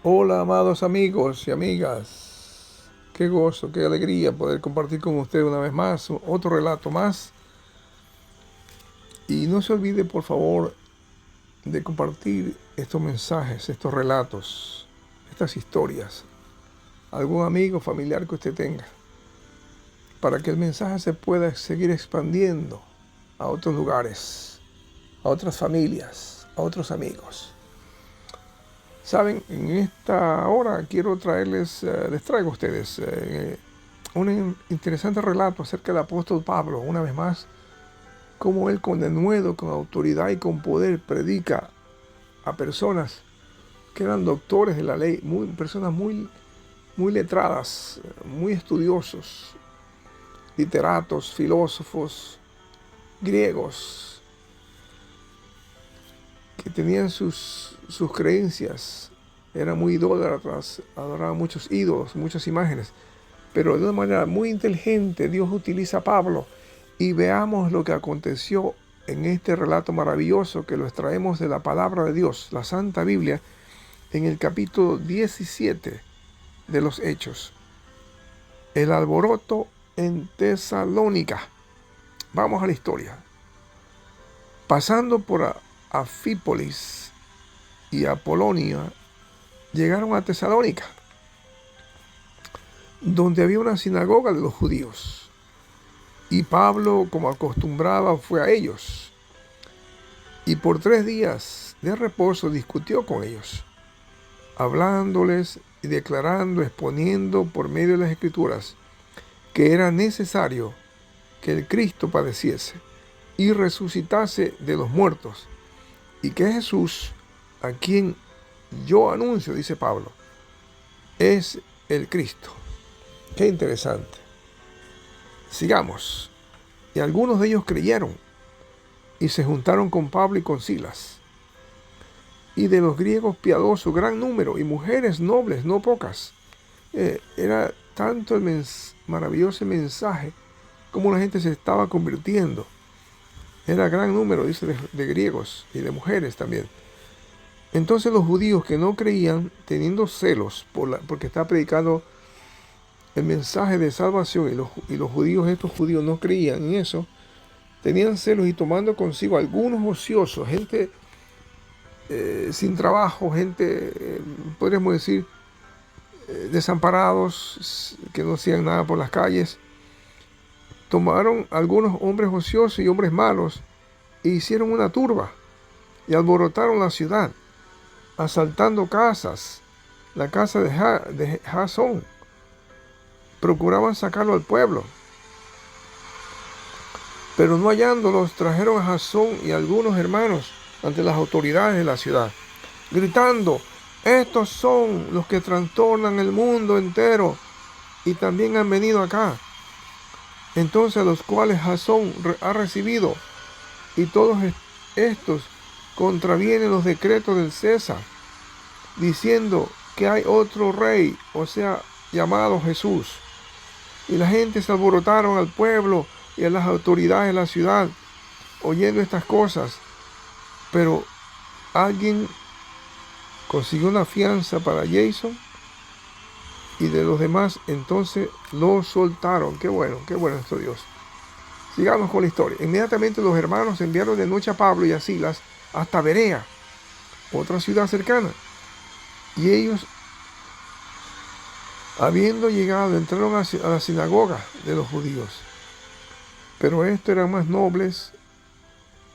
Hola, amados amigos y amigas. Qué gozo, qué alegría poder compartir con ustedes una vez más otro relato más. Y no se olvide, por favor, de compartir estos mensajes, estos relatos, estas historias, a algún amigo, familiar que usted tenga, para que el mensaje se pueda seguir expandiendo a otros lugares, a otras familias, a otros amigos. Saben, en esta hora quiero les traigo a ustedes un interesante relato acerca del apóstol Pablo, una vez más, cómo él con denuedo, con autoridad y con poder predica a personas que eran doctores de la ley, personas muy letradas, muy estudiosos, literatos, filósofos, griegos, que tenían sus creencias, eran muy idólatras, adoraban muchos ídolos, muchas imágenes. Pero de una manera muy inteligente Dios utiliza a Pablo y veamos lo que aconteció en este relato maravilloso que lo extraemos de la palabra de Dios, la Santa Biblia, en el capítulo 17 de los Hechos. El alboroto en Tesalónica. Vamos a la historia. Pasando por Afípolis y Apolonia, llegaron a Tesalónica, donde había una sinagoga de los judíos. Y Pablo, como acostumbraba, fue a ellos. Y por 3 días de reposo discutió con ellos, hablándoles y declarando, exponiendo por medio de las Escrituras, que era necesario que el Cristo padeciese y resucitase de los muertos, y que Jesús, a quien yo anuncio, dice Pablo, es el Cristo. Qué interesante. Sigamos. Y algunos de ellos creyeron y se juntaron con Pablo y con Silas. Y de los griegos piadosos gran número, y mujeres nobles, no pocas. Era tanto el maravilloso mensaje como la gente se estaba convirtiendo. Era gran número, dice, de griegos y de mujeres también. Entonces los judíos que no creían, teniendo celos porque está predicando el mensaje de salvación, y los judíos, estos judíos no creían en eso, tenían celos y tomando consigo algunos ociosos, gente sin trabajo, gente, podríamos decir, desamparados, que no hacían nada por las calles, tomaron algunos hombres ociosos y hombres malos e hicieron una turba y alborotaron la ciudad, asaltando casas, la casa de Jasón. Procuraban sacarlo al pueblo, pero no hallándolos, trajeron a Jasón y a algunos hermanos ante las autoridades de la ciudad, gritando: estos son los que trastornan el mundo entero y también han venido acá. Entonces a los cuales Jasón ha recibido, y todos estos contravienen los decretos del César, diciendo que hay otro rey, o sea, llamado Jesús. Y la gente se alborotaron al pueblo y a las autoridades de la ciudad, oyendo estas cosas. Pero alguien consiguió una fianza para Jason, y de los demás entonces lo soltaron. Qué bueno esto, Dios. Sigamos con la historia. Inmediatamente los hermanos enviaron de noche a Pablo y a Silas hasta Berea, otra ciudad cercana. Y ellos, habiendo llegado, entraron a la sinagoga de los judíos. Pero estos eran más nobles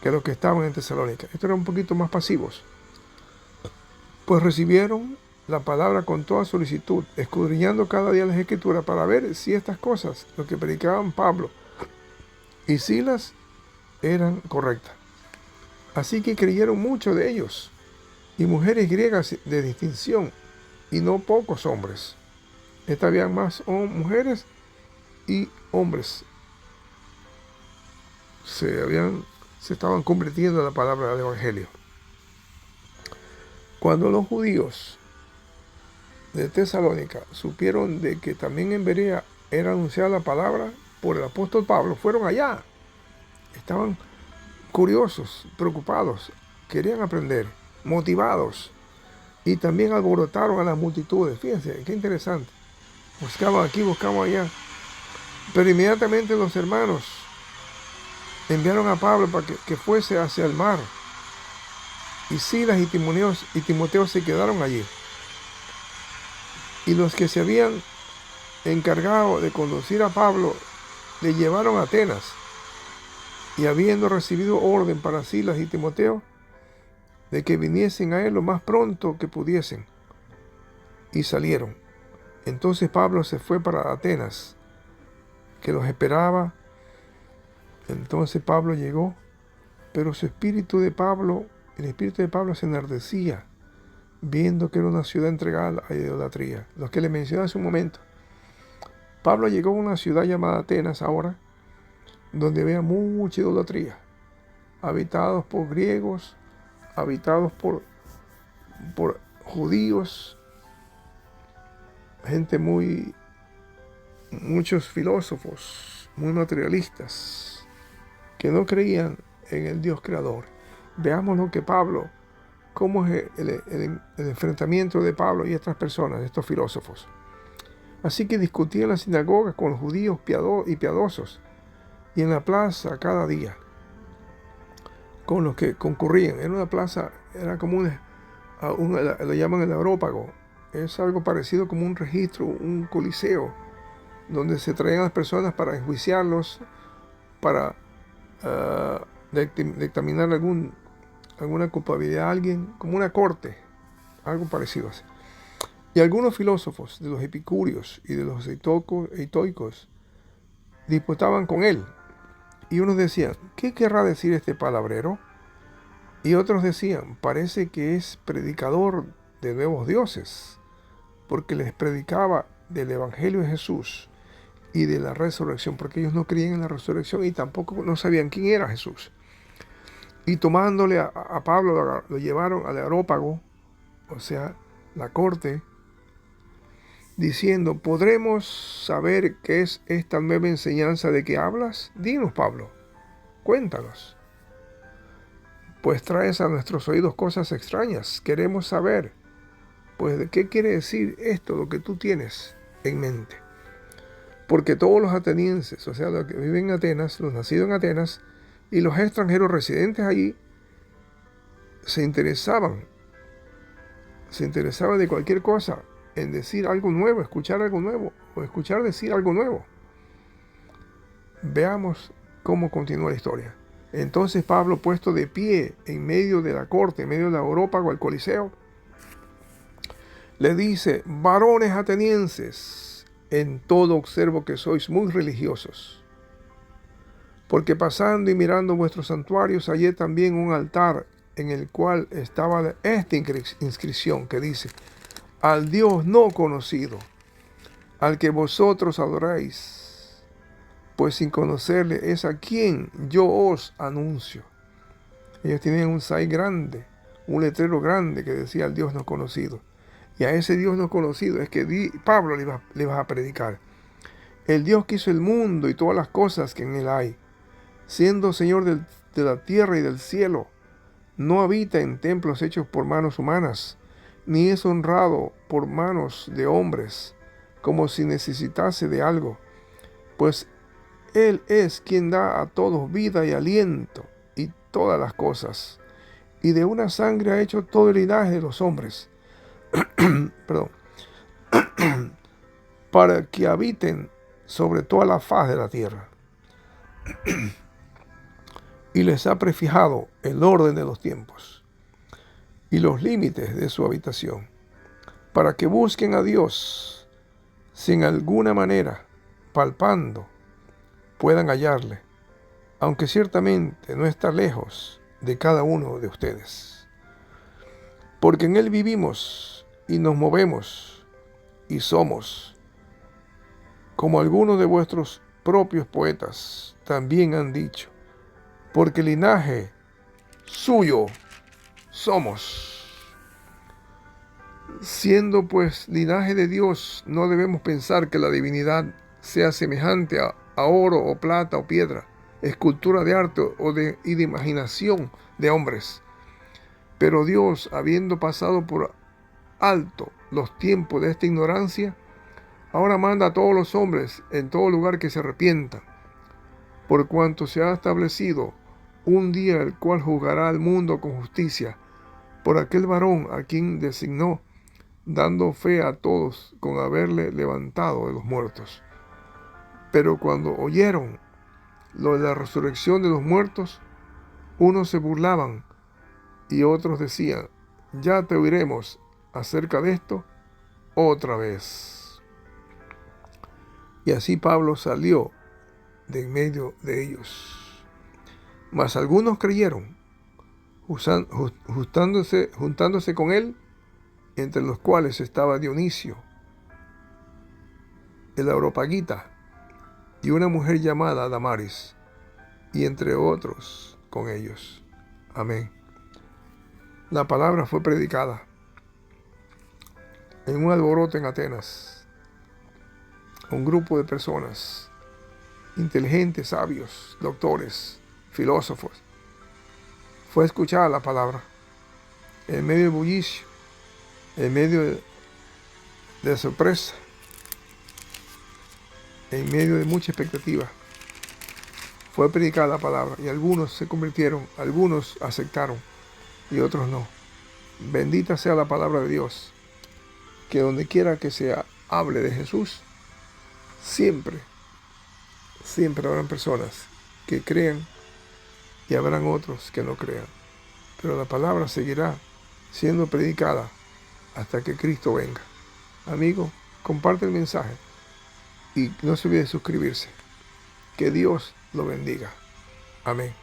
que los que estaban en Tesalónica. Estos eran un poquito más pasivos. Pues recibieron la palabra con toda solicitud, escudriñando cada día las Escrituras para ver si estas cosas, lo que predicaban Pablo y Silas, eran correctas. Así que creyeron muchos de ellos, y mujeres griegas de distinción, y no pocos hombres. Habían más mujeres y hombres. Se estaban convirtiendo en la palabra del Evangelio. Cuando los judíos de Tesalónica supieron de que también en Berea era anunciada la palabra por el apóstol Pablo, fueron allá. Estaban curiosos, preocupados, querían aprender, motivados. y también alborotaron a las multitudes. Fíjense, qué interesante. Buscaban aquí, buscaban allá. Pero inmediatamente los hermanos enviaron a Pablo para que fuese hacia el mar. Y Silas y Timoteo se quedaron allí. Y los que se habían encargado de conducir a Pablo le llevaron a Atenas. Y habiendo recibido orden para Silas y Timoteo de que viniesen a él lo más pronto que pudiesen, y salieron. Entonces Pablo se fue para Atenas, que los esperaba. Entonces Pablo llegó, pero el espíritu de Pablo se enardecía, viendo que era una ciudad entregada a la idolatría. Los que le mencioné hace un momento. Pablo llegó a una ciudad llamada Atenas ahora, donde había mucha idolatría, habitados por griegos, habitados por judíos, gente muchos filósofos, muy materialistas, que no creían en el Dios creador. Veamos lo que Pablo, cómo es el enfrentamiento de Pablo y estas personas, estos filósofos. Así que discutía en las sinagogas con los judíos y piadosos, y en la plaza cada día, con los que concurrían. Era una plaza, era como lo llaman el Areópago. Es algo parecido como un registro, un coliseo, donde se traían a las personas para enjuiciarlos, para dictaminar alguna culpabilidad a alguien, como una corte, algo parecido así. Y algunos filósofos de los epicúreos y de los estoicos disputaban con él. Y unos decían, ¿qué querrá decir este palabrero? Y otros decían, parece que es predicador de nuevos dioses, porque les predicaba del Evangelio de Jesús y de la resurrección, porque ellos no creían en la resurrección y tampoco no sabían quién era Jesús. Y tomándole a Pablo, lo llevaron al Areópago, o sea, la corte, diciendo, ¿podremos saber qué es esta nueva enseñanza de que hablas? Dinos, Pablo, cuéntanos. Pues traes a nuestros oídos cosas extrañas. Queremos saber, pues, ¿qué quiere decir esto, lo que tú tienes en mente? Porque todos los atenienses, o sea, los que viven en Atenas, los nacidos en Atenas, y los extranjeros residentes allí, se interesaban de cualquier cosa, en decir algo nuevo, escuchar algo nuevo, o escuchar decir algo nuevo. Veamos cómo continúa la historia. Entonces Pablo, puesto de pie en medio de la corte, en medio de la Areópago, el Coliseo, le dice, varones atenienses, en todo observo que sois muy religiosos, porque pasando y mirando vuestros santuarios hallé también un altar en el cual estaba esta inscripción que dice, al Dios no conocido, al que vosotros adoráis, pues sin conocerle es a quien yo os anuncio. Ellos tenían un sign grande, un letrero grande que decía al Dios no conocido. Y a ese Dios no conocido es que Pablo le va a predicar. El Dios que hizo el mundo y todas las cosas que en él hay, siendo Señor de la tierra y del cielo, no habita en templos hechos por manos humanas, ni es honrado por manos de hombres, como si necesitase de algo, pues Él es quien da a todos vida y aliento y todas las cosas, y de una sangre ha hecho todo el linaje de los hombres, perdón, para que habiten sobre toda la faz de la tierra. Y les ha prefijado el orden de los tiempos y los límites de su habitación, para que busquen a Dios, si en alguna manera, palpando, puedan hallarle, aunque ciertamente no está lejos de cada uno de ustedes. Porque en Él vivimos y nos movemos y somos, como algunos de vuestros propios poetas también han dicho, porque linaje suyo somos. Siendo pues linaje de Dios, no debemos pensar que la divinidad sea semejante a oro o plata o piedra, escultura de arte y de imaginación de hombres. Pero Dios, habiendo pasado por alto los tiempos de esta ignorancia, ahora manda a todos los hombres en todo lugar que se arrepientan, por cuanto se ha establecido un día el cual juzgará al mundo con justicia por aquel varón a quien designó, dando fe a todos con haberle levantado de los muertos. Pero cuando oyeron lo de la resurrección de los muertos, unos se burlaban y otros decían: ya te oiremos acerca de esto otra vez. Y así Pablo salió de en medio de ellos. Mas algunos creyeron, juntándose con él, entre los cuales estaba Dionisio, el Areópagita, y una mujer llamada Damaris, y entre otros con ellos. Amén. La palabra fue predicada en un alboroto en Atenas. Un grupo de personas inteligentes, sabios, doctores, filósofos. Fue escuchada la palabra en medio de bullicio, en medio de sorpresa, en medio de mucha expectativa. Fue predicada la palabra y algunos se convirtieron, algunos aceptaron y otros no. Bendita sea la palabra de Dios, que donde quiera que se hable de Jesús, siempre habrán personas que crean y habrán otros que no crean. Pero la palabra seguirá siendo predicada hasta que Cristo venga. Amigo, comparte el mensaje y no se olvide de suscribirse. Que Dios lo bendiga. Amén.